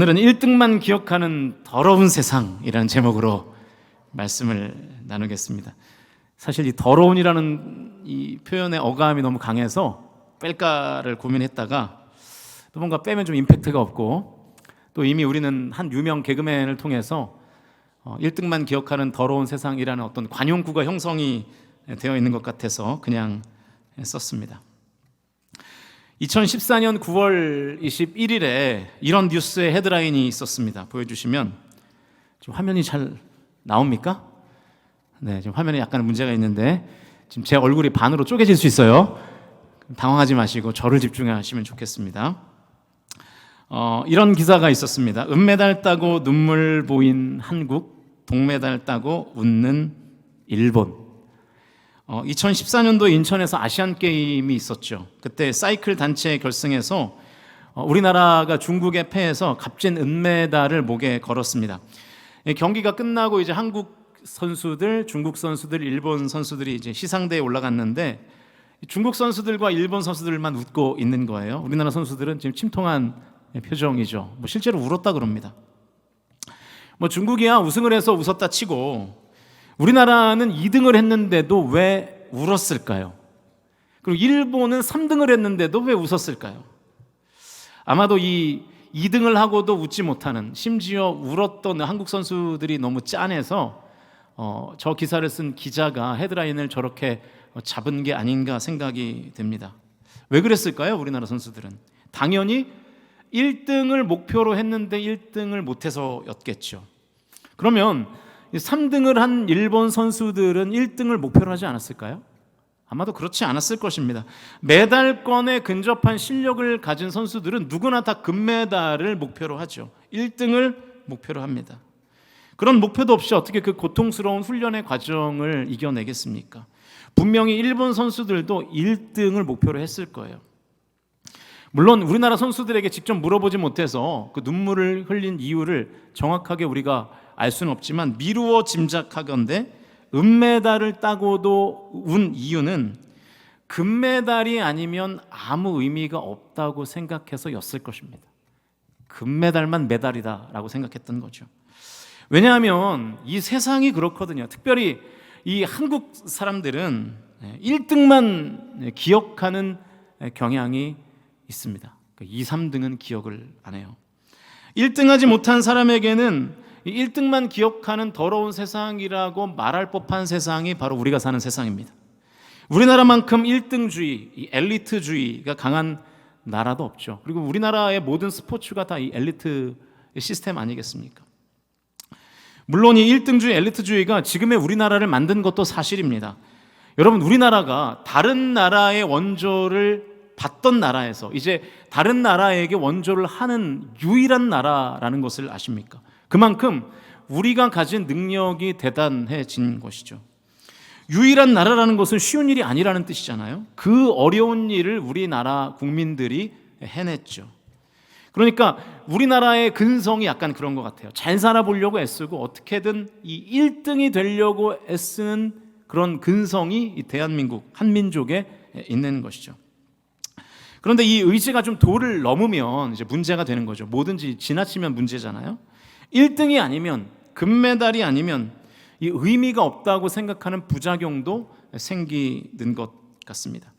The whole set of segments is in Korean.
오늘은 1등만 기억하는 더러운 세상이라는 제목으로 말씀을 나누겠습니다. 사실 이 더러운이라는 이 표현의 어감이 너무 강해서 뺄까를 고민했다가 또 뭔가 빼면 좀 임팩트가 없고 또 이미 우리는 한 유명 개그맨을 통해서 1등만 기억하는 더러운 세상이라는 어떤 관용구가 형성이 되어 있는 것 같아서 그냥 썼습니다. 2014년 9월 21일에 이런 뉴스의 헤드라인이 있었습니다. 보여주시면 지금 화면이 잘 나옵니까? 네, 지금 화면에 약간 문제가 있는데 지금 제 얼굴이 반으로 쪼개질 수 있어요. 당황하지 마시고 저를 집중하시면 좋겠습니다. 이런 기사가 있었습니다. 은메달 따고 눈물 보인 한국, 동메달 따고 웃는 일본. 2014년도 인천에서 아시안게임이 있었죠. 그때 사이클 단체 결승에서 우리나라가 중국에 패해서 값진 은메달을 목에 걸었습니다. 경기가 끝나고 이제 한국 선수들, 중국 선수들, 일본 선수들이 이제 시상대에 올라갔는데 중국 선수들과 일본 선수들만 웃고 있는 거예요. 우리나라 선수들은 지금 침통한 표정이죠. 실제로 울었다 그럽니다. 중국이야 우승을 해서 웃었다 치고 우리나라는 2등을 했는데도 왜 울었을까요? 그리고 일본은 3등을 했는데도 왜 웃었을까요? 아마도 이 2등을 하고도 웃지 못하는, 심지어 울었던 한국 선수들이 너무 짠해서 저 기사를 쓴 기자가 헤드라인을 저렇게 잡은 게 아닌가 생각이 됩니다. 왜 그랬을까요? 우리나라 선수들은 당연히 1등을 목표로 했는데 1등을 못해서였겠죠. 그러면 3등을 한 일본 선수들은 1등을 목표로 하지 않았을까요? 아마도 그렇지 않았을 것입니다. 메달권에 근접한 실력을 가진 선수들은 누구나 다 금메달을 목표로 하죠. 1등을 목표로 합니다. 그런 목표도 없이 어떻게 그 고통스러운 훈련의 과정을 이겨내겠습니까? 분명히 일본 선수들도 1등을 목표로 했을 거예요. 물론 우리나라 선수들에게 직접 물어보지 못해서 그 눈물을 흘린 이유를 정확하게 우리가 알 수는 없지만 미루어 짐작하건대 은메달을 따고도 운 이유는 금메달이 아니면 아무 의미가 없다고 생각해서였을 것입니다. 금메달만 메달이다라고 생각했던 거죠. 왜냐하면 이 세상이 그렇거든요. 특별히 이 한국 사람들은 1등만 기억하는 경향이 있습니다. 2, 3등은 기억을 안 해요. 1등하지 못한 사람에게는 1등만 기억하는 더러운 세상이라고 말할 법한 세상이 바로 우리가 사는 세상입니다. 우리나라만큼 1등주의, 엘리트주의가 강한 나라도 없죠. 그리고 우리나라의 모든 스포츠가 다 이 엘리트 시스템 아니겠습니까? 물론 이 1등주의, 엘리트주의가 지금의 우리나라를 만든 것도 사실입니다. 여러분, 우리나라가 다른 나라의 원조를 받던 나라에서 이제 다른 나라에게 원조를 하는 유일한 나라라는 것을 아십니까? 그만큼 우리가 가진 능력이 대단해진 것이죠. 유일한 나라라는 것은 쉬운 일이 아니라는 뜻이잖아요. 그 어려운 일을 우리나라 국민들이 해냈죠. 그러니까 우리나라의 근성이 약간 그런 것 같아요. 잘 살아보려고 애쓰고 어떻게든 이 1등이 되려고 애쓰는 그런 근성이 이 대한민국, 한민족에 있는 것이죠. 그런데 이 의지가 좀 도를 넘으면 이제 문제가 되는 거죠. 뭐든지 지나치면 문제잖아요. 1등이 아니면, 금메달이 아니면 이 의미가 없다고 생각하는 부작용도 생기는 것 같습니다.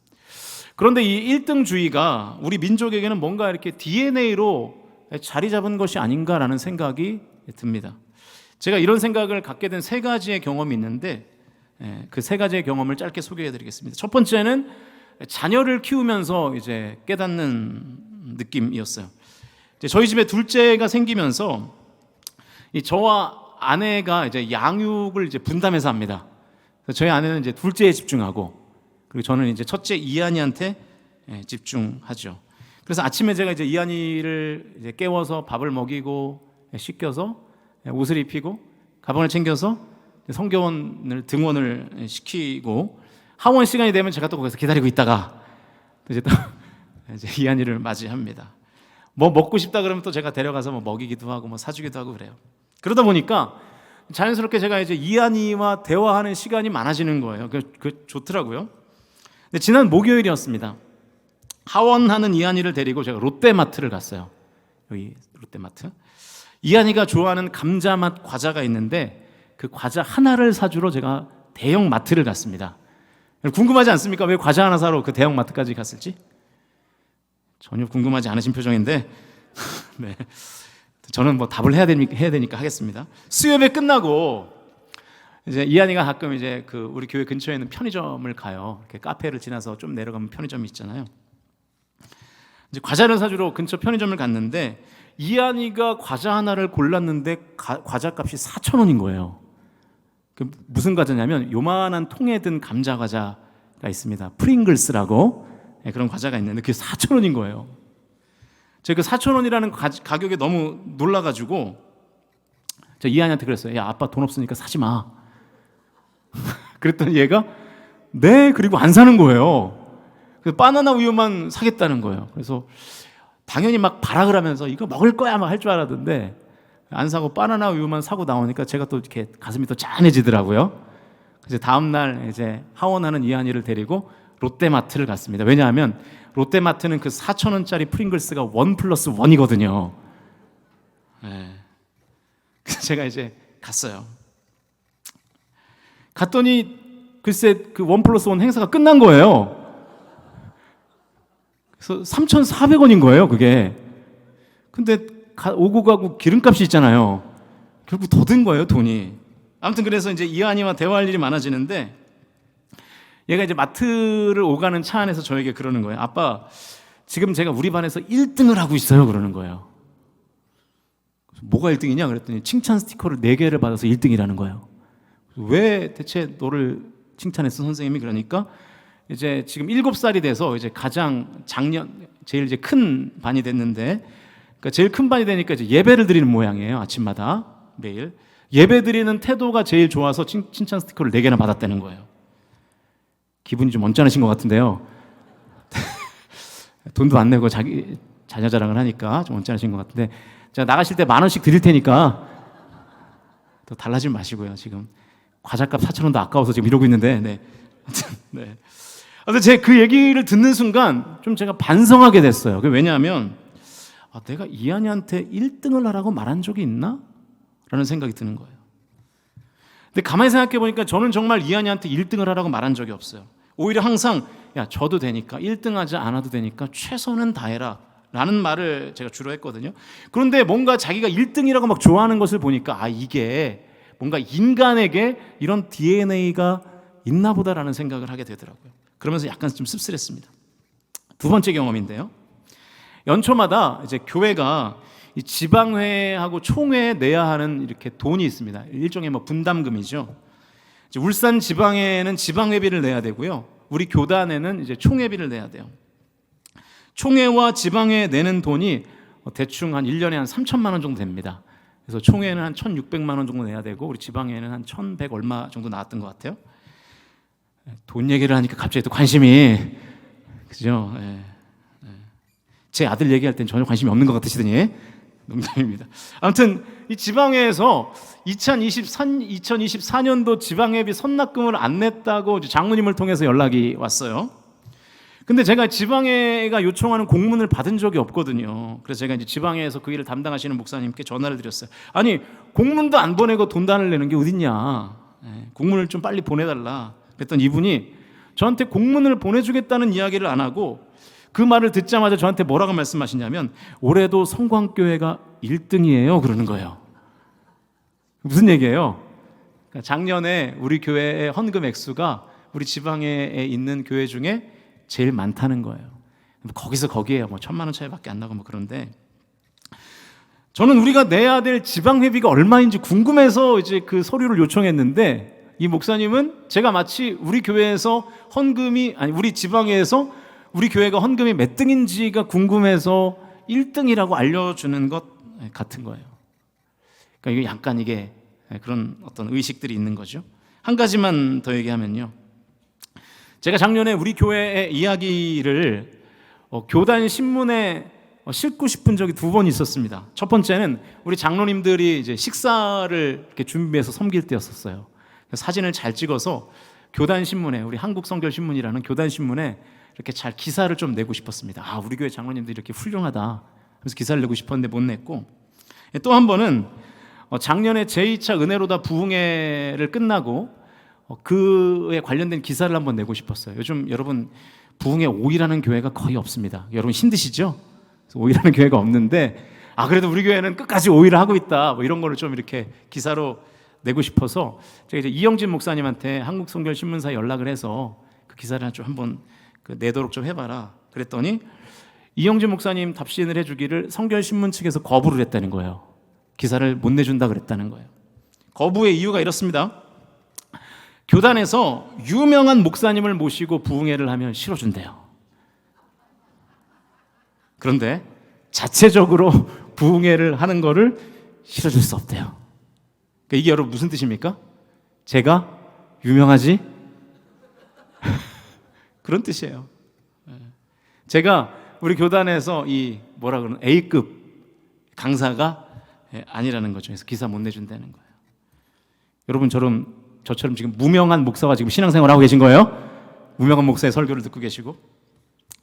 그런데 이 1등주의가 우리 민족에게는 뭔가 이렇게 DNA로 자리 잡은 것이 아닌가라는 생각이 듭니다. 제가 이런 생각을 갖게 된 세 가지의 경험이 있는데 그 세 가지의 경험을 짧게 소개해 드리겠습니다. 첫 번째는 자녀를 키우면서 이제 깨닫는 느낌이었어요. 저희 집에 둘째가 생기면서 저와 아내가 이제 양육을 이제 분담해서 합니다. 저희 아내는 이제 둘째에 집중하고 그리고 저는 이제 첫째 이한이한테 집중하죠. 그래서 아침에 제가 이제 이한이를 이제 깨워서 밥을 먹이고 씻겨서 옷을 입히고 가방을 챙겨서 성경원을 등원을 시키고 하원 시간이 되면 제가 또 거기서 기다리고 있다가 이제 또 이제 이한이를 맞이합니다. 뭐 먹고 싶다 그러면 또 제가 데려가서 뭐 먹이기도 하고 뭐 사주기도 하고 그래요. 그러다 보니까 자연스럽게 제가 이제 이한이와 대화하는 시간이 많아지는 거예요. 그 좋더라고요. 근데 지난 목요일이었습니다. 하원하는 이한이를 데리고 제가 롯데마트를 갔어요. 여기 롯데마트. 이한이가 좋아하는 감자맛 과자가 있는데 그 과자 하나를 사주러 제가 대형 마트를 갔습니다. 궁금하지 않습니까? 왜 과자 하나 사러 그 대형 마트까지 갔을지? 전혀 궁금하지 않으신 표정인데 네. 저는 뭐 답을 해야 되니까 하겠습니다. 수요예배 끝나고 이제 이한이가 가끔 이제 그 우리 교회 근처에 있는 편의점을 가요. 이렇게 카페를 지나서 좀 내려가면 편의점이 있잖아요. 이제 과자를 사주러 근처 편의점을 갔는데 이한이가 과자 하나를 골랐는데 과자 값이 4,000원인 거예요. 그 무슨 과자냐면 요만한 통에 든 감자 과자가 있습니다. 프링글스라고 그런 과자가 있는데 그게 4,000원인 거예요. 제가 그 4,000원이라는 가격에 너무 놀라가지고 제가 이한이한테 그랬어요. 야, 아빠 돈 없으니까 사지 마. 그랬더니 얘가 네, 그리고 안 사는 거예요. 그래서 바나나 우유만 사겠다는 거예요. 그래서 당연히 막 발악을 하면서 이거 먹을 거야 막 할 줄 알았는데 안 사고 바나나 우유만 사고 나오니까 제가 또 이렇게 가슴이 또 짠해지더라고요. 그래서 다음 날 이제 하원하는 이한이를 데리고 롯데마트를 갔습니다. 왜냐하면 롯데마트는 그 4,000원짜리 프링글스가 1+1이거든요. 네. 그래서 제가 이제 갔어요. 갔더니 글쎄 그 1+1 행사가 끝난 거예요. 그래서 3,400원인 거예요, 그게. 근데 오고 가고 기름값이 있잖아요. 결국 더 든 거예요, 돈이. 아무튼 그래서 이제 이한이와 대화할 일이 많아지는데 얘가 이제 마트를 오가는 차 안에서 저에게 그러는 거예요. 아빠, 지금 제가 우리 반에서 1등을 하고 있어요. 그러는 거예요. 뭐가 1등이냐? 그랬더니 칭찬 스티커를 4개를 받아서 1등이라는 거예요. 왜 대체 너를 칭찬했어, 선생님이? 그러니까 이제 지금 7살이 돼서 이제 가장 작년 제일 이제 큰 반이 됐는데, 그러니까 제일 큰 반이 되니까 이제 예배를 드리는 모양이에요. 아침마다 매일 예배 드리는 태도가 제일 좋아서 칭찬 스티커를 4개나 받았다는 거예요. 기분이 좀 언짢으신 것 같은데요. 돈도 안 내고 자기 자녀 자랑을 하니까 좀 언짢으신 것 같은데, 제가 나가실 때 10,000원씩 드릴 테니까 또 달라지지 마시고요. 지금 과자값 4,000원도 아까워서 지금 이러고 있는데, 네. 네. 근데 제가 그 얘기를 듣는 순간 좀 제가 반성하게 됐어요. 왜냐하면 내가 이한이한테 1등을 하라고 말한 적이 있나? 라는 생각이 드는 거예요. 근데 가만히 생각해 보니까 저는 정말 이한이한테 1등을 하라고 말한 적이 없어요. 오히려 항상 야, 저도 되니까 1등 하지 않아도 되니까 최선은 다해라 라는 말을 제가 주로 했거든요. 그런데 뭔가 자기가 1등이라고 막 좋아하는 것을 보니까 이게 뭔가 인간에게 이런 DNA가 있나 보다라는 생각을 하게 되더라고요. 그러면서 약간 좀 씁쓸했습니다. 두 번째 경험인데요. 연초마다 이제 교회가 이 지방회하고 총회에 내야 하는 이렇게 돈이 있습니다. 일종의 뭐 분담금이죠. 이제 울산 지방회는 지방회비를 내야 되고요. 우리 교단에는 이제 총회비를 내야 돼요. 총회와 지방회 내는 돈이 대충 한 1년에 한 3,000만 원 정도 됩니다. 그래서 총회는 한 1,600만 원 정도 내야 되고 우리 지방회는 한 1,100 얼마 정도 나왔던 것 같아요. 돈 얘기를 하니까 갑자기 또 관심이, 그죠? 제 아들 얘기할 땐 전혀 관심이 없는 것 같으시더니 농담입니다. 아무튼 이 지방회에서 2024년도 지방회비 선납금을 안 냈다고 장로님을 통해서 연락이 왔어요. 근데 제가 지방회가 요청하는 공문을 받은 적이 없거든요. 그래서 제가 이제 지방회에서 그 일을 담당하시는 목사님께 전화를 드렸어요. 아니, 공문도 안 보내고 돈단을 내는 게 어딨냐? 공문을 좀 빨리 보내달라. 그랬더니 이분이 저한테 공문을 보내주겠다는 이야기를 안 하고 그 말을 듣자마자 저한테 뭐라고 말씀하시냐면 올해도 성광교회가 1등이에요 그러는 거예요. 무슨 얘기예요? 그러니까 작년에 우리 교회의 헌금 액수가 우리 지방에 있는 교회 중에 제일 많다는 거예요. 거기서 거기에 뭐 1,000만 원 차이밖에 안 나고 뭐 그런데, 저는 우리가 내야 될 지방회비가 얼마인지 궁금해서 이제 그 서류를 요청했는데 이 목사님은 제가 마치 우리 교회에서 헌금이 우리 지방회에서 우리 교회가 헌금이 몇 등인지가 궁금해서 1등이라고 알려주는 것 같은 거예요. 그러니까 이게 약간 이게 그런 어떤 의식들이 있는 거죠. 한 가지만 더 얘기하면요. 제가 작년에 우리 교회의 이야기를 교단 신문에 싣고 싶은 적이 2번 있었습니다. 첫 번째는 우리 장로님들이 이제 식사를 이렇게 준비해서 섬길 때였었어요. 사진을 잘 찍어서 교단 신문에, 우리 한국성결신문이라는 교단 신문에 이렇게 잘 기사를 좀 내고 싶었습니다. 우리 교회 장로님들이 이렇게 훌륭하다. 그래서 기사를 내고 싶었는데 못 냈고, 또 한 번은 작년에 제2차 은혜로다 부흥회를 끝나고 그에 관련된 기사를 한번 내고 싶었어요. 요즘 여러분 부흥회 5일하는 교회가 거의 없습니다. 여러분 힘드시죠? 5일하는 교회가 없는데 그래도 우리 교회는 끝까지 5일을 하고 있다, 뭐 이런 거를 좀 이렇게 기사로 내고 싶어서 제가 이제 이영진 목사님한테 한국성결신문사에 연락을 해서 그 기사를 좀 한번 내도록 좀 해봐라 그랬더니 이영진 목사님 답신을 해주기를 성결신문 측에서 거부를 했다는 거예요. 기사를 못 내준다 그랬다는 거예요. 거부의 이유가 이렇습니다. 교단에서 유명한 목사님을 모시고 부흥회를 하면 실어준대요. 그런데 자체적으로 부흥회를 하는 거를 실어줄 수 없대요. 그러니까 이게 여러분 무슨 뜻입니까? 제가 유명하지? 그런 뜻이에요. 제가 우리 교단에서 이 뭐라 그러는 A급 강사가 아니라는 거죠. 그래서 기사 못 내준다는 거예요. 여러분 저처럼 지금 무명한 목사가 지금 신앙생활 하고 계신 거예요? 무명한 목사의 설교를 듣고 계시고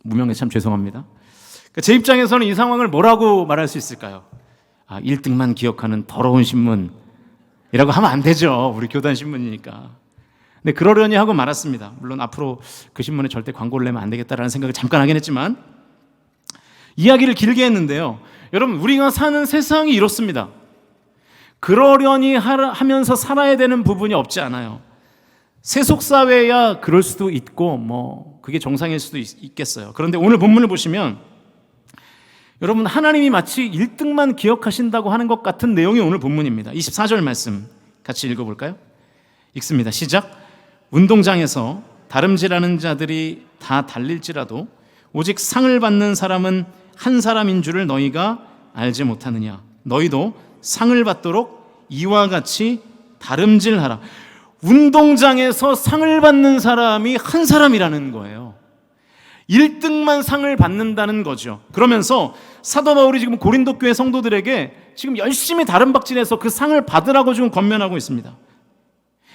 무명해 참 죄송합니다. 그러니까 제 입장에서는 이 상황을 뭐라고 말할 수 있을까요? 1등만 기억하는 더러운 신문이라고 하면 안 되죠. 우리 교단 신문이니까. 근데 그러려니 하고 말았습니다. 물론 앞으로 그 신문에 절대 광고를 내면 안 되겠다라는 생각을 잠깐 하긴 했지만 이야기를 길게 했는데요. 여러분 우리가 사는 세상이 이렇습니다. 그러려니 하면서 살아야 되는 부분이 없지 않아요. 세속사회야 그럴 수도 있고 뭐 그게 정상일 수도 있겠어요. 그런데 오늘 본문을 보시면 여러분 하나님이 마치 1등만 기억하신다고 하는 것 같은 내용이 오늘 본문입니다. 24절 말씀 같이 읽어볼까요? 읽습니다. 시작. 운동장에서 다름질하는 자들이 다 달릴지라도 오직 상을 받는 사람은 한 사람인 줄을 너희가 알지 못하느냐. 너희도 상을 받도록 이와 같이 다름질하라. 운동장에서 상을 받는 사람이 한 사람이라는 거예요. 1등만 상을 받는다는 거죠. 그러면서 사도 바울이 지금 고린도 교회 성도들에게 지금 열심히 다름박질해서 그 상을 받으라고 지금 권면하고 있습니다.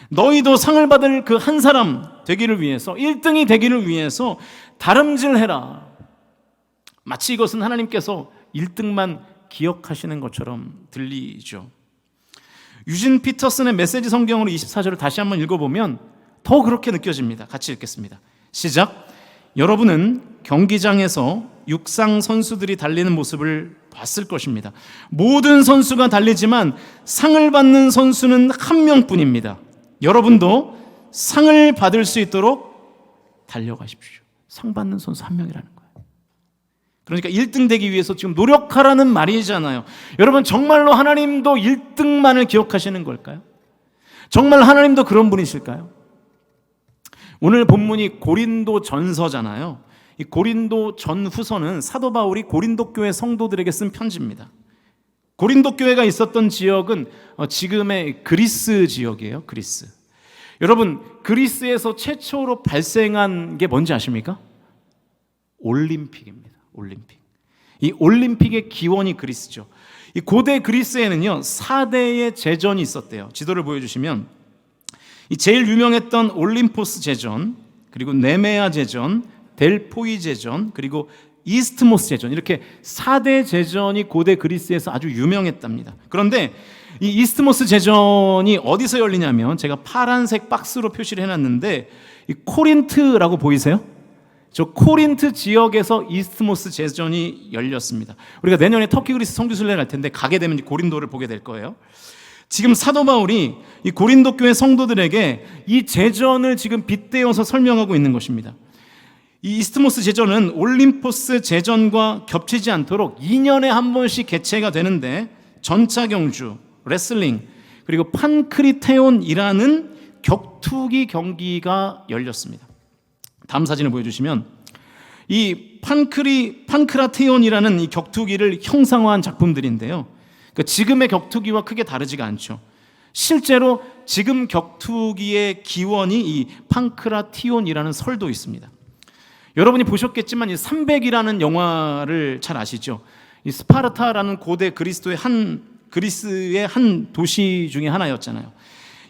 너희도 상을 받을 그 한 사람 되기를 위해서 1등이 되기를 위해서 다름질해라. 마치 이것은 하나님께서 1등만 기억하시는 것처럼 들리죠. 유진 피터슨의 메시지 성경으로 24절을 다시 한번 읽어보면 더 그렇게 느껴집니다. 같이 읽겠습니다. 시작. 여러분은 경기장에서 육상 선수들이 달리는 모습을 봤을 것입니다. 모든 선수가 달리지만 상을 받는 선수는 한 명뿐입니다. 여러분도 상을 받을 수 있도록 달려가십시오. 상 받는 선수 한 명이라는 거예요. 그러니까 1등 되기 위해서 지금 노력하라는 말이잖아요. 여러분 정말로 하나님도 1등만을 기억하시는 걸까요? 정말 하나님도 그런 분이실까요? 오늘 본문이 고린도 전서잖아요. 이 고린도 전후서는 사도 바울이 고린도 교회 성도들에게 쓴 편지입니다. 고린도 교회가 있었던 지역은 지금의 그리스 지역이에요. 그리스. 여러분 그리스에서 최초로 발생한 게 뭔지 아십니까? 올림픽입니다. 올림픽. 이 올림픽의 기원이 그리스죠. 이 고대 그리스에는요 4대의 제전이 있었대요. 지도를 보여주시면 이 제일 유명했던 올림포스 제전, 그리고 네메아 제전, 델포이 제전, 그리고 이스트모스 제전, 이렇게 4대 제전이 고대 그리스에서 아주 유명했답니다. 그런데 이 이스트모스 제전이 어디서 열리냐면 제가 파란색 박스로 표시를 해놨는데 이 코린트라고 보이세요? 저 코린트 지역에서 이스트모스 제전이 열렸습니다. 우리가 내년에 터키 그리스 성지순례를 갈 텐데 가게 되면 고린도를 보게 될 거예요. 지금 사도 바울이 이 고린도 교회 성도들에게 이 제전을 지금 빗대어서 설명하고 있는 것입니다. 이 이스트모스 제전은 올림포스 제전과 겹치지 않도록 2년에 한 번씩 개최가 되는데 전차 경주, 레슬링, 그리고 판크리테온이라는 격투기 경기가 열렸습니다. 다음 사진을 보여주시면 이 판크라테온이라는 이 격투기를 형상화한 작품들인데요. 그러니까 지금의 격투기와 크게 다르지가 않죠. 실제로 지금 격투기의 기원이 이 판크라티온이라는 설도 있습니다. 여러분이 보셨겠지만 이 300이라는 영화를 잘 아시죠? 이 스파르타라는 고대 그리스의 한 도시 중에 하나였잖아요.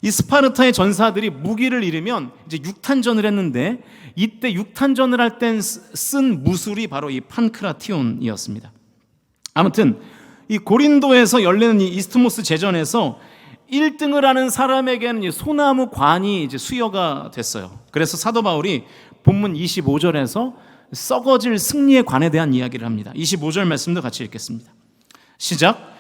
이 스파르타의 전사들이 무기를 잃으면 이제 육탄전을 했는데 이때 육탄전을 할 땐 쓴 무술이 바로 이 판크라티온이었습니다. 아무튼 이 고린도에서 열리는 이 이스트모스 제전에서 1등을 하는 사람에게는 이 소나무 관이 이제 수여가 됐어요. 그래서 사도 바울이 본문 25절에서 썩어질 승리의 관에 대한 이야기를 합니다. 25절 말씀도 같이 읽겠습니다. 시작.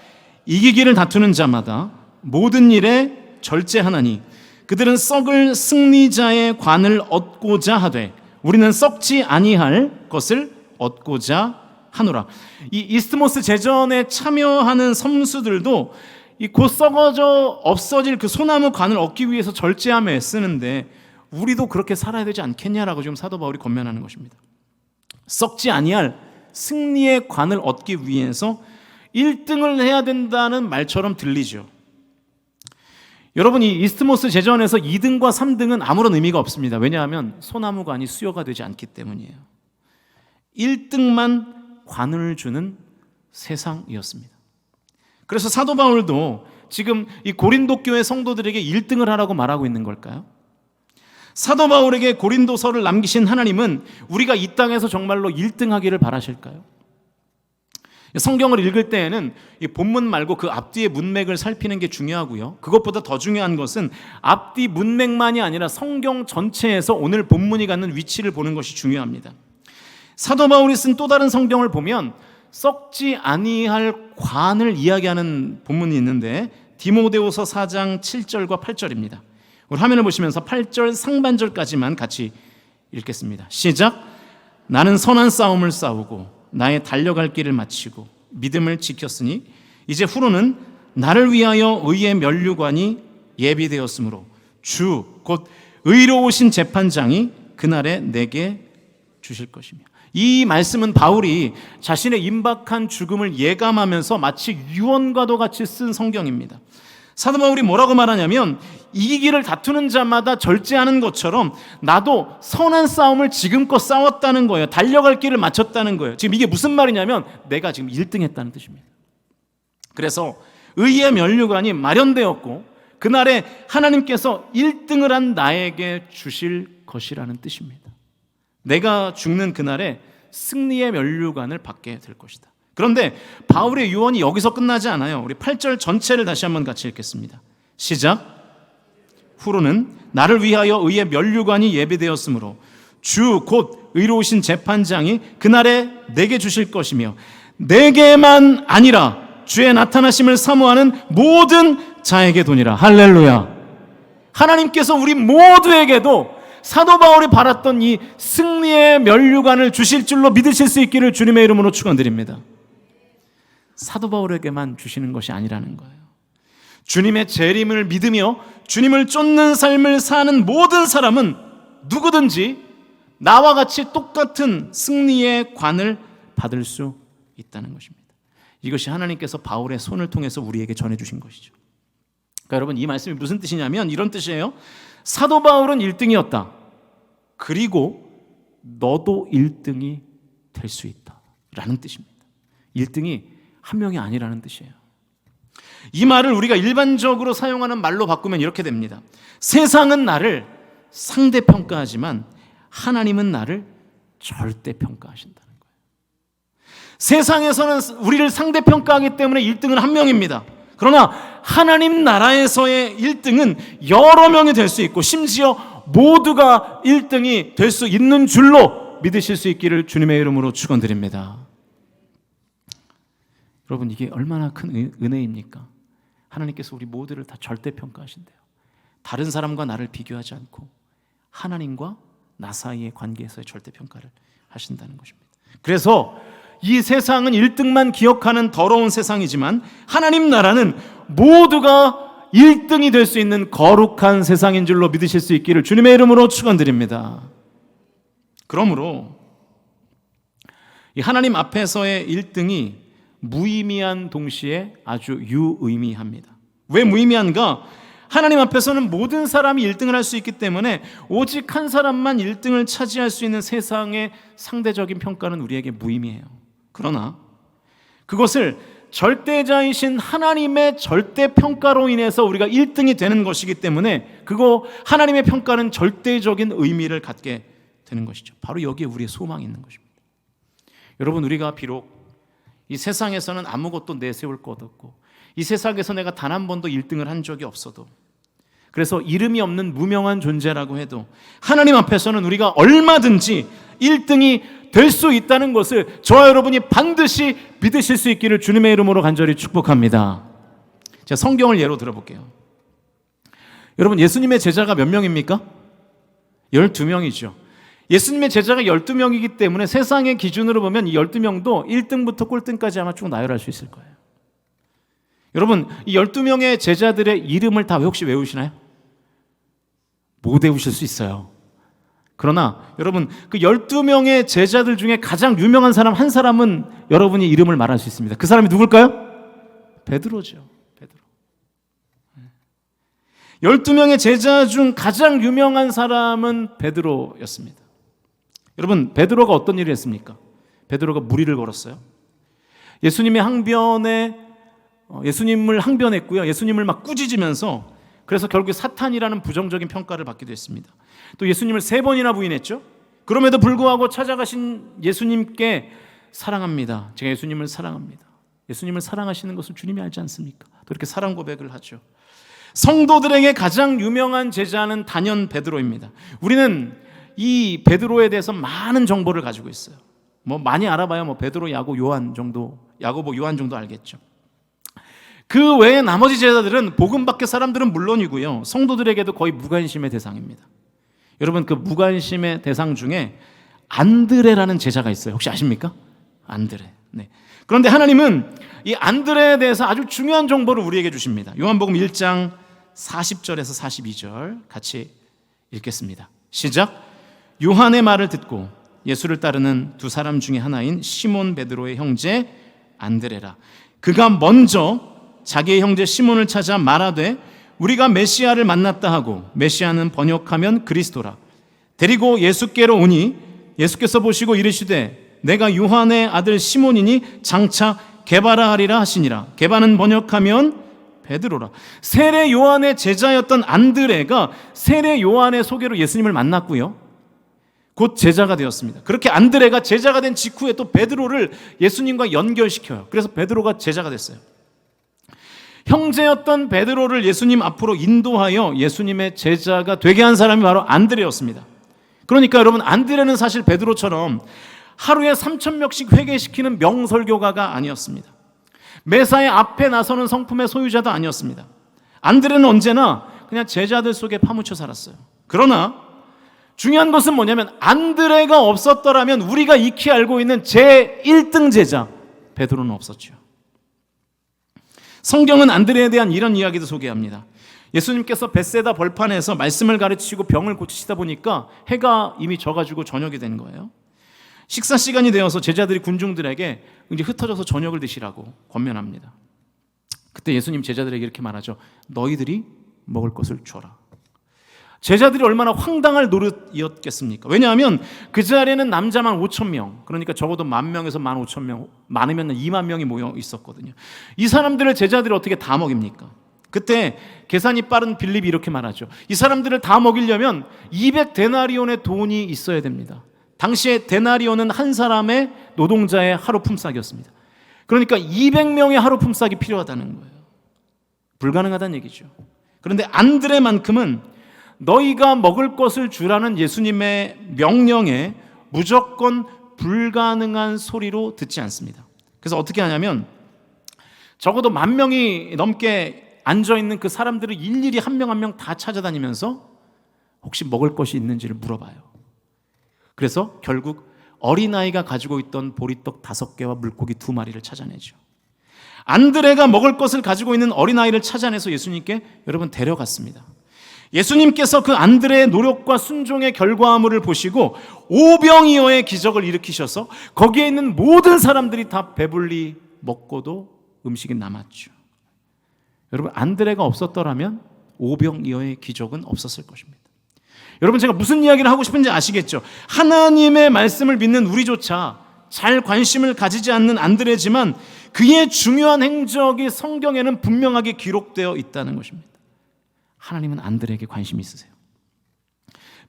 이기기를 다투는 자마다 모든 일에 절제하나니 그들은 썩을 승리자의 관을 얻고자 하되 우리는 썩지 아니할 것을 얻고자 하노라. 이 이스트모스 제전에 참여하는 선수들도 이 곧 썩어져 없어질 그 소나무 관을 얻기 위해서 절제하며 애쓰는데 우리도 그렇게 살아야 되지 않겠냐라고 지금 사도 바울이 권면하는 것입니다. 썩지 아니할 승리의 관을 얻기 위해서 1등을 해야 된다는 말처럼 들리죠. 여러분, 이 이스트모스 제전에서 2등과 3등은 아무런 의미가 없습니다. 왜냐하면 소나무 관이 수여가 되지 않기 때문이에요. 1등만 관을 주는 세상이었습니다. 그래서 사도 바울도 지금 이 고린도 교회 성도들에게 1등을 하라고 말하고 있는 걸까요? 사도 바울에게 고린도서를 남기신 하나님은 우리가 이 땅에서 정말로 1등하기를 바라실까요? 성경을 읽을 때에는 이 본문 말고 그 앞뒤의 문맥을 살피는 게 중요하고요. 그것보다 더 중요한 것은 앞뒤 문맥만이 아니라 성경 전체에서 오늘 본문이 갖는 위치를 보는 것이 중요합니다. 사도 바울이 쓴 또 다른 성경을 보면 썩지 아니할 관을 이야기하는 본문이 있는데 디모데후서 4장 7절과 8절입니다. 우리 화면을 보시면서 8절 상반절까지만 같이 읽겠습니다. 시작. 나는 선한 싸움을 싸우고 나의 달려갈 길을 마치고 믿음을 지켰으니 이제 후로는 나를 위하여 의의 면류관이 예비되었으므로 주 곧 의로우신 재판장이 그날에 내게 주실 것이며. 이 말씀은 바울이 자신의 임박한 죽음을 예감하면서 마치 유언과도 같이 쓴 성경입니다. 사도 바울이 뭐라고 말하냐면 이기기를 다투는 자마다 절제하는 것처럼 나도 선한 싸움을 지금껏 싸웠다는 거예요. 달려갈 길을 마쳤다는 거예요. 지금 이게 무슨 말이냐면 내가 지금 1등 했다는 뜻입니다. 그래서 의의 면류관이 마련되었고 그날에 하나님께서 1등을 한 나에게 주실 것이라는 뜻입니다. 내가 죽는 그날에 승리의 면류관을 받게 될 것이다. 그런데 바울의 유언이 여기서 끝나지 않아요. 우리 8절 전체를 다시 한번 같이 읽겠습니다. 시작. 후로는 나를 위하여 의의 면류관이 예비되었으므로 주 곧 의로우신 재판장이 그날에 내게 주실 것이며 내게만 아니라 주의 나타나심을 사모하는 모든 자에게 도니라. 할렐루야. 하나님께서 우리 모두에게도 사도 바울이 바랐던 이 승리의 면류관을 주실 줄로 믿으실 수 있기를 주님의 이름으로 축원드립니다. 사도 바울에게만 주시는 것이 아니라는 거예요. 주님의 재림을 믿으며 주님을 쫓는 삶을 사는 모든 사람은 누구든지 나와 같이 똑같은 승리의 관을 받을 수 있다는 것입니다. 이것이 하나님께서 바울의 손을 통해서 우리에게 전해주신 것이죠. 그러니까 여러분, 이 말씀이 무슨 뜻이냐면 이런 뜻이에요. 사도 바울은 1등이었다. 그리고 너도 1등이 될 수 있다 라는 뜻입니다. 1등이 한 명이 아니라는 뜻이에요. 이 말을 우리가 일반적으로 사용하는 말로 바꾸면 이렇게 됩니다. 세상은 나를 상대평가하지만 하나님은 나를 절대평가하신다는 거예요. 세상에서는 우리를 상대평가하기 때문에 1등은 한 명입니다. 그러나 하나님 나라에서의 1등은 여러 명이 될 수 있고 심지어 모두가 1등이 될 수 있는 줄로 믿으실 수 있기를 주님의 이름으로 축원드립니다. 여러분, 이게 얼마나 큰 은혜입니까? 하나님께서 우리 모두를 다 절대평가하신대요. 다른 사람과 나를 비교하지 않고 하나님과 나 사이의 관계에서의 절대평가를 하신다는 것입니다. 그래서 이 세상은 1등만 기억하는 더러운 세상이지만 하나님 나라는 모두가 1등이 될 수 있는 거룩한 세상인 줄로 믿으실 수 있기를 주님의 이름으로 축원드립니다. 그러므로 이 하나님 앞에서의 1등이 무의미한 동시에 아주 유의미합니다. 왜 무의미한가? 하나님 앞에서는 모든 사람이 1등을 할 수 있기 때문에 오직 한 사람만 1등을 차지할 수 있는 세상의 상대적인 평가는 우리에게 무의미해요. 그러나 그것을 절대자이신 하나님의 절대평가로 인해서 우리가 1등이 되는 것이기 때문에 그거 하나님의 평가는 절대적인 의미를 갖게 되는 것이죠. 바로 여기에 우리의 소망이 있는 것입니다. 여러분, 우리가 비록 이 세상에서는 아무것도 내세울 것 없고 이 세상에서 내가 단 한 번도 1등을 한 적이 없어도, 그래서 이름이 없는 무명한 존재라고 해도 하나님 앞에서는 우리가 얼마든지 1등이 될 수 있다는 것을 저와 여러분이 반드시 믿으실 수 있기를 주님의 이름으로 간절히 축복합니다. 제가 성경을 예로 들어볼게요. 여러분, 예수님의 제자가 몇 명입니까? 12명이죠. 예수님의 제자가 12명이기 때문에 세상의 기준으로 보면 이 12명도 1등부터 꼴등까지 아마 쭉 나열할 수 있을 거예요. 여러분, 이 12명의 제자들의 이름을 다 혹시 외우시나요? 못 외우실 수 있어요. 그러나 여러분, 그 12명의 제자들 중에 가장 유명한 사람 한 사람은 여러분이 이름을 말할 수 있습니다. 그 사람이 누굴까요? 베드로죠. 베드로. 12명의 제자 중 가장 유명한 사람은 베드로였습니다. 여러분, 베드로가 어떤 일을 했습니까? 베드로가 무리를 걸었어요. 예수님의 항변에 예수님을 항변했고요. 예수님을 막 꾸짖으면서, 그래서 결국 사탄이라는 부정적인 평가를 받기도 했습니다. 또 예수님을 3번이나 부인했죠. 그럼에도 불구하고 찾아가신 예수님께 사랑합니다. 제가 예수님을 사랑합니다. 예수님을 사랑하시는 것을 주님이 알지 않습니까? 또 이렇게 사랑 고백을 하죠. 성도들에게 가장 유명한 제자는 단연 베드로입니다. 우리는 이 베드로에 대해서 많은 정보를 가지고 있어요. 뭐 많이 알아봐야 뭐 베드로, 야고, 요한 정도, 야고보, 요한 정도 알겠죠. 그 외에 나머지 제자들은 복음 밖의 사람들은 물론이고요, 성도들에게도 거의 무관심의 대상입니다. 여러분, 그 무관심의 대상 중에 안드레라는 제자가 있어요. 혹시 아십니까? 안드레. 네. 그런데 하나님은 이 안드레에 대해서 아주 중요한 정보를 우리에게 주십니다. 요한복음 1장 40절에서 42절 같이 읽겠습니다. 시작. 요한의 말을 듣고 예수를 따르는 두 사람 중에 하나인 시몬 베드로의 형제 안드레라. 그가 먼저 자기의 형제 시몬을 찾아 말하되 우리가 메시아를 만났다 하고, 메시아는 번역하면 그리스도라. 데리고 예수께로 오니 예수께서 보시고 이르시되 내가 요한의 아들 시몬이니 장차 게바라 하리라 하시니라. 게바는 번역하면 베드로라. 세례 요한의 제자였던 안드레가 세례 요한의 소개로 예수님을 만났고요, 곧 제자가 되었습니다. 그렇게 안드레가 제자가 된 직후에 또 베드로를 예수님과 연결시켜요. 그래서 베드로가 제자가 됐어요. 형제였던 베드로를 예수님 앞으로 인도하여 예수님의 제자가 되게 한 사람이 바로 안드레였습니다. 그러니까 여러분, 안드레는 사실 베드로처럼 하루에 3,000명씩 회개시키는 명설교가가 아니었습니다. 매사에 앞에 나서는 성품의 소유자도 아니었습니다. 안드레는 언제나 그냥 제자들 속에 파묻혀 살았어요. 그러나 중요한 것은 뭐냐면, 안드레가 없었더라면 우리가 익히 알고 있는 제1등 제자 베드로는 없었죠. 성경은 안드레에 대한 이런 이야기도 소개합니다. 예수님께서 벳세다 벌판에서 말씀을 가르치시고 병을 고치시다 보니까 해가 이미 져가지고 저녁이 된 거예요. 식사 시간이 되어서 제자들이 군중들에게 이제 흩어져서 저녁을 드시라고 권면합니다. 그때 예수님 제자들에게 이렇게 말하죠. 너희들이 먹을 것을 줘라. 제자들이 얼마나 황당할 노릇이었겠습니까? 왜냐하면 그 자리에는 남자만 5,000명, 그러니까 적어도 10,000명에서 15,000명, 많으면 20,000명이 모여 있었거든요. 이 사람들을 제자들이 어떻게 다 먹입니까? 그때 계산이 빠른 빌립이 이렇게 말하죠. 이 사람들을 다 먹이려면 200데나리온의 돈이 있어야 됩니다. 당시에 데나리온은 한 사람의 노동자의 하루 품삯이었습니다. 그러니까 200명의 하루 품삯이 필요하다는 거예요. 불가능하다는 얘기죠. 그런데 안드레만큼은 너희가 먹을 것을 주라는 예수님의 명령에 무조건 불가능한 소리로 듣지 않습니다. 그래서 어떻게 하냐면, 적어도 10,000명이 넘게 앉아있는 그 사람들을 일일이 한 명 한 명 다 찾아다니면서 혹시 먹을 것이 있는지를 물어봐요. 그래서 결국 어린아이가 가지고 있던 보리떡 5개와 물고기 2마리를 찾아내죠. 안드레가 먹을 것을 가지고 있는 어린아이를 찾아내서 예수님께 여러분 데려갔습니다. 예수님께서 그 안드레의 노력과 순종의 결과물을 보시고 오병이어의 기적을 일으키셔서 거기에 있는 모든 사람들이 다 배불리 먹고도 음식이 남았죠. 여러분, 안드레가 없었더라면 오병이어의 기적은 없었을 것입니다. 여러분, 제가 무슨 이야기를 하고 싶은지 아시겠죠? 하나님의 말씀을 믿는 우리조차 잘 관심을 가지지 않는 안드레지만 그의 중요한 행적이 성경에는 분명하게 기록되어 있다는 것입니다. 하나님은 안드레에게 관심이 있으세요.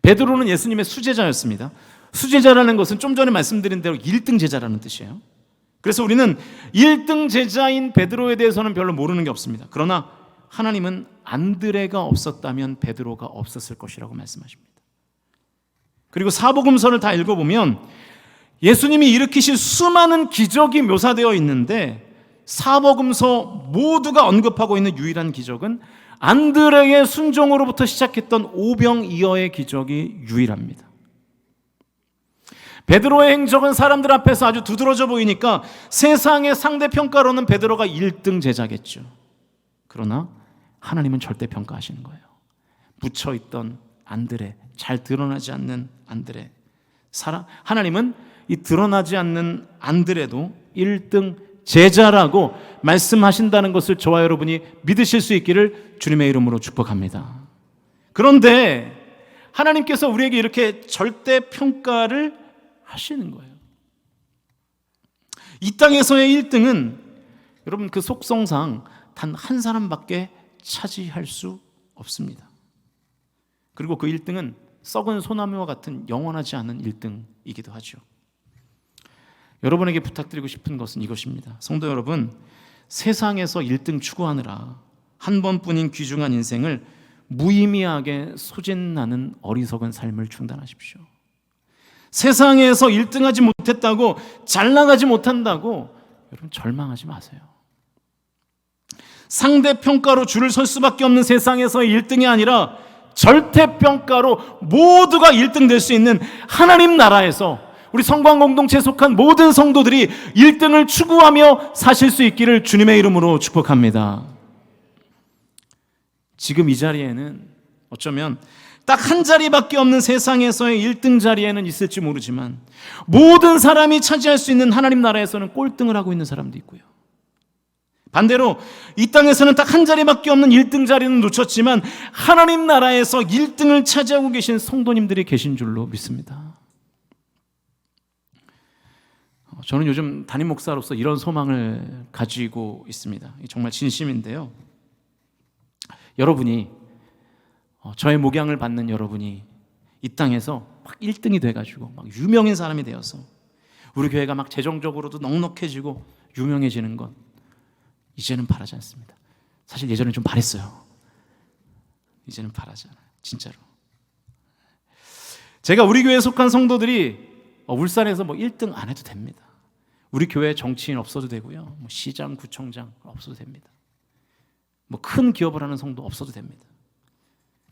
베드로는 예수님의 수제자였습니다. 수제자라는 것은 좀 전에 말씀드린 대로 1등 제자라는 뜻이에요. 그래서 우리는 1등 제자인 베드로에 대해서는 별로 모르는 게 없습니다. 그러나 하나님은 안드레가 없었다면 베드로가 없었을 것이라고 말씀하십니다. 그리고 사복음서를 다 읽어보면 예수님이 일으키실 수많은 기적이 묘사되어 있는데 사복음서 모두가 언급하고 있는 유일한 기적은 안드레의 순종으로부터 시작했던 오병이어의 기적이 유일합니다. 베드로의 행적은 사람들 앞에서 아주 두드러져 보이니까 세상의 상대평가로는 베드로가 1등 제자겠죠. 그러나 하나님은 절대평가하시는 거예요. 묻혀있던 안드레, 잘 드러나지 않는 안드레, 하나님은 이 드러나지 않는 안드레도 1등 제자라고 말씀하신다는 것을 저와 여러분이 믿으실 수 있기를 주님의 이름으로 축복합니다. 그런데 하나님께서 우리에게 이렇게 절대평가를 하시는 거예요. 이 땅에서의 1등은 여러분 그 속성상 단 한 사람밖에 차지할 수 없습니다. 그리고 그 1등은 썩은 소나무와 같은 영원하지 않은 1등이기도 하죠. 여러분에게 부탁드리고 싶은 것은 이것입니다. 성도 여러분, 세상에서 1등 추구하느라 한 번뿐인 귀중한 인생을 무의미하게 소진나는 어리석은 삶을 중단하십시오. 세상에서 1등하지 못했다고, 잘 나가지 못한다고 여러분 절망하지 마세요. 상대평가로 줄을 설 수밖에 없는 세상에서의 1등이 아니라 절대평가로 모두가 1등 될 수 있는 하나님 나라에서 우리 성광 공동체에 속한 모든 성도들이 1등을 추구하며 사실 수 있기를 주님의 이름으로 축복합니다. 지금 이 자리에는 어쩌면 딱 한 자리밖에 없는 세상에서의 1등 자리에는 있을지 모르지만 모든 사람이 차지할 수 있는 하나님 나라에서는 꼴등을 하고 있는 사람도 있고요. 반대로 이 땅에서는 딱 한 자리밖에 없는 1등 자리는 놓쳤지만 하나님 나라에서 1등을 차지하고 계신 성도님들이 계신 줄로 믿습니다. 저는 요즘 담임 목사로서 이런 소망을 가지고 있습니다. 정말 진심인데요. 여러분이 저의 목양을 받는 여러분이 이 땅에서 막 1등이 돼가지고 막 유명인 사람이 되어서 우리 교회가 막 재정적으로도 넉넉해지고 유명해지는 것 이제는 바라지 않습니다. 사실 예전에 좀 바랬어요. 이제는 바라지 않아요. 진짜로. 제가 우리 교회에 속한 성도들이 울산에서 뭐 1등 안 해도 됩니다. 우리 교회 정치인 없어도 되고요. 뭐 시장, 구청장 없어도 됩니다. 뭐 큰 기업을 하는 성도 없어도 됩니다.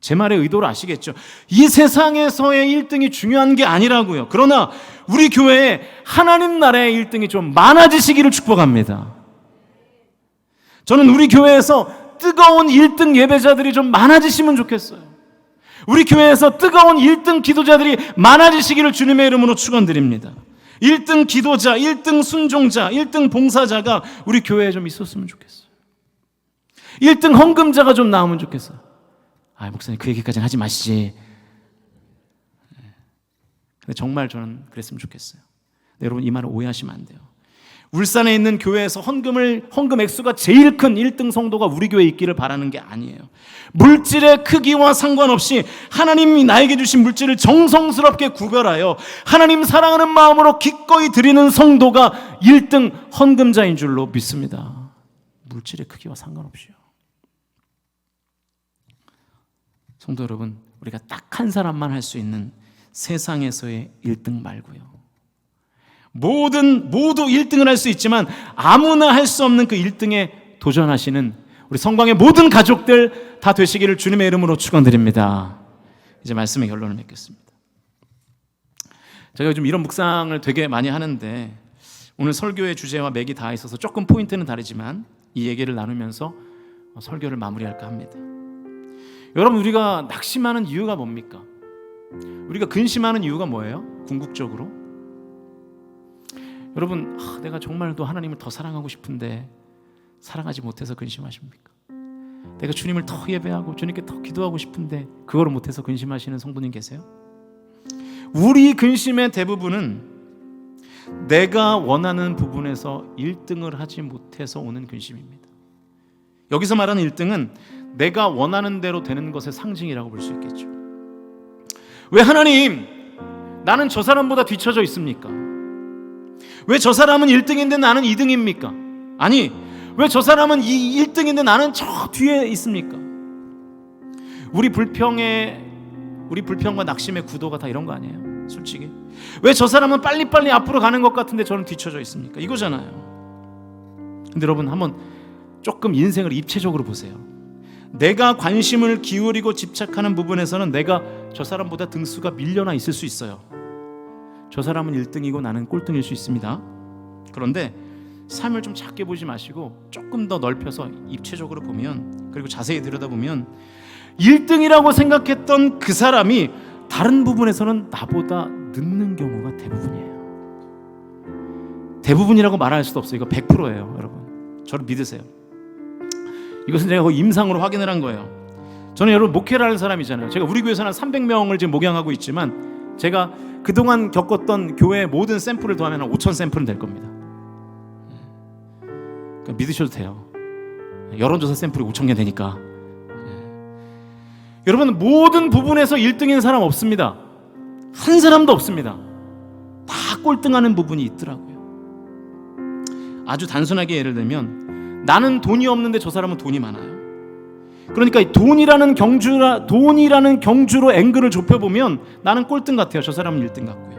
제 말의 의도를 아시겠죠? 이 세상에서의 1등이 중요한 게 아니라고요. 그러나 우리 교회에 하나님 나라의 1등이 좀 많아지시기를 축복합니다. 저는 우리 교회에서 뜨거운 1등 예배자들이 좀 많아지시면 좋겠어요. 우리 교회에서 뜨거운 1등 기도자들이 많아지시기를 주님의 이름으로 축원드립니다. 1등 기도자, 1등 순종자, 1등 봉사자가 우리 교회에 좀 있었으면 좋겠어요. 1등 헌금자가 좀 나오면 좋겠어요. 목사님 그 얘기까지는 하지 마시지. 근데 정말 저는 그랬으면 좋겠어요. 여러분 이 말을 오해하시면 안 돼요. 울산에 있는 교회에서 헌금 액수가 제일 큰 1등 성도가 우리 교회에 있기를 바라는 게 아니에요. 물질의 크기와 상관없이 하나님이 나에게 주신 물질을 정성스럽게 구별하여 하나님 사랑하는 마음으로 기꺼이 드리는 성도가 1등 헌금자인 줄로 믿습니다. 물질의 크기와 상관없이요. 성도 여러분, 우리가 딱 한 사람만 할 수 있는 세상에서의 1등 말고요. 모두 1등을 할 수 있지만 아무나 할 수 없는 그 1등에 도전하시는 우리 성광의 모든 가족들 다 되시기를 주님의 이름으로 축원드립니다. 이제 말씀의 결론을 맺겠습니다. 제가 요즘 이런 묵상을 되게 많이 하는데 오늘 설교의 주제와 맥이 다 있어서 조금 포인트는 다르지만 이 얘기를 나누면서 설교를 마무리할까 합니다. 여러분, 우리가 낙심하는 이유가 뭡니까? 우리가 근심하는 이유가 뭐예요? 궁극적으로 여러분, 내가 정말도 하나님을 더 사랑하고 싶은데 사랑하지 못해서 근심하십니까? 내가 주님을 더 예배하고 주님께 더 기도하고 싶은데 그거를 못해서 근심하시는 성도님 계세요? 우리 근심의 대부분은 내가 원하는 부분에서 1등을 하지 못해서 오는 근심입니다. 여기서 말하는 1등은 내가 원하는 대로 되는 것의 상징이라고 볼 수 있겠죠. 왜 하나님, 나는 저 사람보다 뒤처져 있습니까? 왜 저 사람은 1등인데 나는 2등입니까? 아니, 왜 저 사람은 1등인데 나는 저 뒤에 있습니까? 우리 불평과 낙심의 구도가 다 이런 거 아니에요? 솔직히 왜 저 사람은 빨리빨리 앞으로 가는 것 같은데 저는 뒤쳐져 있습니까? 이거잖아요. 근데 여러분, 한번 조금 인생을 입체적으로 보세요. 내가 관심을 기울이고 집착하는 부분에서는 내가 저 사람보다 등수가 밀려나 있을 수 있어요. 저 사람은 1등이고 나는 꼴등일 수 있습니다. 그런데 삶을 좀 작게 보지 마시고 조금 더 넓혀서 입체적으로 보면, 그리고 자세히 들여다보면 1등이라고 생각했던 그 사람이 다른 부분에서는 나보다 늦는 경우가 대부분이에요. 대부분이라고 말할 수도 없어요. 이거 100%예요, 여러분. 저를 믿으세요. 이것은 제가 거의 임상으로 확인을 한 거예요. 저는 여러분 목회를 하는 사람이잖아요. 제가 우리 교회에서는 300명을 지금 목양하고 있지만 제가 그동안 겪었던 교회의 모든 샘플을 더하면 한 5,000 샘플은 될 겁니다. 그러니까 믿으셔도 돼요. 여론조사 샘플이 5,000개 되니까. 여러분, 모든 부분에서 1등인 사람 없습니다. 한 사람도 없습니다. 다 꼴등하는 부분이 있더라고요. 아주 단순하게 예를 들면, 나는 돈이 없는데 저 사람은 돈이 많아요. 그러니까 돈이라는 경주로 앵글을 좁혀보면 나는 꼴등 같아요. 저 사람은 1등 같고요.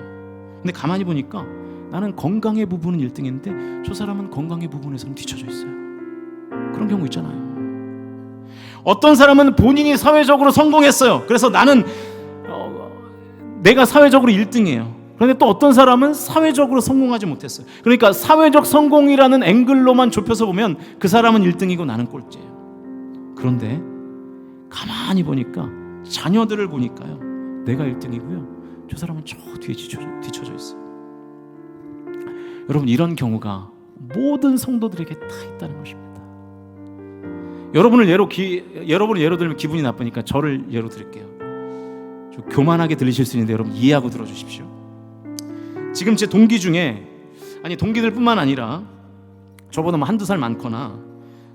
근데 가만히 보니까 나는 건강의 부분은 1등인데 저 사람은 건강의 부분에서는 뒤쳐져 있어요. 그런 경우 있잖아요. 어떤 사람은 본인이 사회적으로 성공했어요. 그래서 나는 내가 사회적으로 1등이에요. 그런데 또 어떤 사람은 사회적으로 성공하지 못했어요. 그러니까 사회적 성공이라는 앵글로만 좁혀서 보면 그 사람은 1등이고 나는 꼴찌예요. 그런데 가만히 보니까 자녀들을 보니까요, 내가 1등이고요, 저 사람은 저 뒤에 뒤쳐져 있어요. 여러분, 이런 경우가 모든 성도들에게 다 있다는 것입니다. 여러분을 예로 들면 기분이 나쁘니까 저를 예로 들을게요. 좀 교만하게 들리실 수 있는데 여러분 이해하고 들어주십시오. 지금 제 동기 중에, 아니 동기들뿐만 아니라 저보다 뭐 한두 살 많거나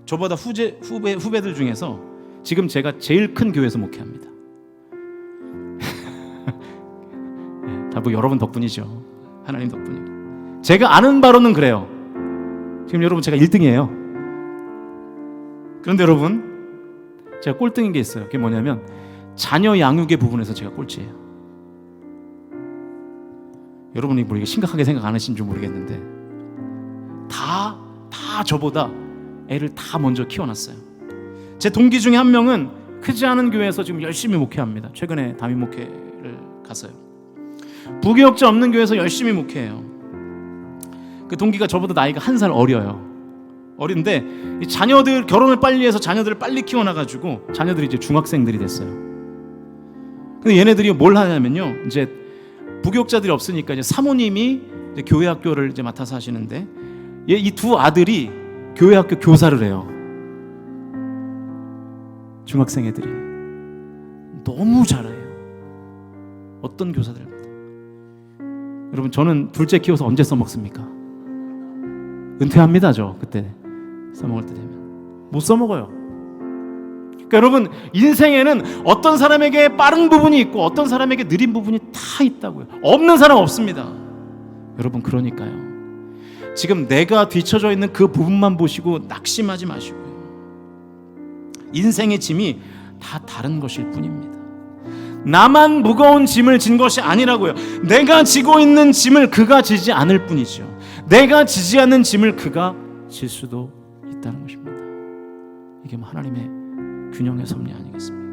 저보다 후배들 중에서 지금 제가 제일 큰 교회에서 목회합니다. 다 뭐 여러분 덕분이죠. 하나님 덕분이고. 제가 아는 바로는 그래요. 지금 여러분 제가 1등이에요. 그런데 여러분, 제가 꼴등인 게 있어요. 그게 뭐냐면 자녀 양육의 부분에서 제가 꼴찌예요. 여러분이 뭐 이게 심각하게 생각 안 하시는지 모르겠는데 다 저보다 애를 다 먼저 키워놨어요. 제 동기 중에 한 명은 크지 않은 교회에서 지금 열심히 목회합니다. 최근에 담임 목회를 갔어요. 부교역자 없는 교회에서 열심히 목회해요. 그 동기가 저보다 나이가 1살 어린데 자녀들 결혼을 빨리 해서 자녀들을 빨리 키워놔가지고 자녀들이 이제 중학생들이 됐어요. 근데 얘네들이 뭘 하냐면요, 이제 부교역자들이 없으니까 이제 사모님이 이제 교회 학교를 이제 맡아서 하시는데 이 두 아들이 교회 학교 교사를 해요. 중학생 애들이 너무 잘해요. 어떤 교사들보다. 여러분, 저는 둘째 키워서 언제 써먹습니까? 은퇴합니다. 저 그때 써먹을 때 되면 못 써먹어요. 그러니까 여러분, 인생에는 어떤 사람에게 빠른 부분이 있고 어떤 사람에게 느린 부분이 다 있다고요. 없는 사람 없습니다. 여러분, 그러니까요, 지금 내가 뒤쳐져 있는 그 부분만 보시고 낙심하지 마시고요. 인생의 짐이 다 다른 것일 뿐입니다. 나만 무거운 짐을 진 것이 아니라고요. 내가 지고 있는 짐을 그가 지지 않을 뿐이죠. 내가 지지 않는 짐을 그가 질 수도 있다는 것입니다. 이게 하나님의 균형의 섭리 아니겠습니까?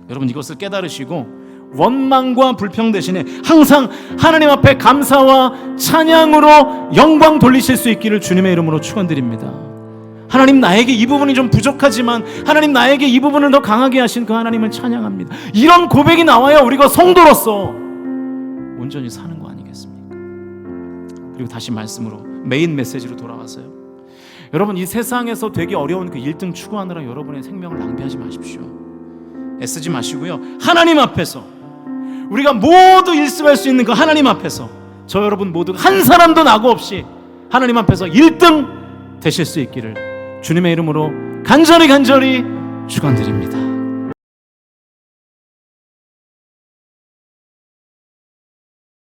여러분, 이것을 깨달으시고 원망과 불평 대신에 항상 하나님 앞에 감사와 찬양으로 영광 돌리실 수 있기를 주님의 이름으로 축원드립니다. 하나님, 나에게 이 부분이 좀 부족하지만 하나님, 나에게 이 부분을 더 강하게 하신 그 하나님을 찬양합니다. 이런 고백이 나와야 우리가 성도로서 온전히 사는 거 아니겠습니까? 그리고 다시 말씀으로, 메인 메시지로 돌아와서요, 여러분, 이 세상에서 되게 어려운 그 1등 추구하느라 여러분의 생명을 낭비하지 마십시오. 애쓰지 마시고요, 하나님 앞에서 우리가 모두 일습할 수 있는 그 하나님 앞에서 저 여러분 모두 한 사람도 낙오 없이 하나님 앞에서 1등 되실 수 있기를 주님의 이름으로 간절히 축원드립니다.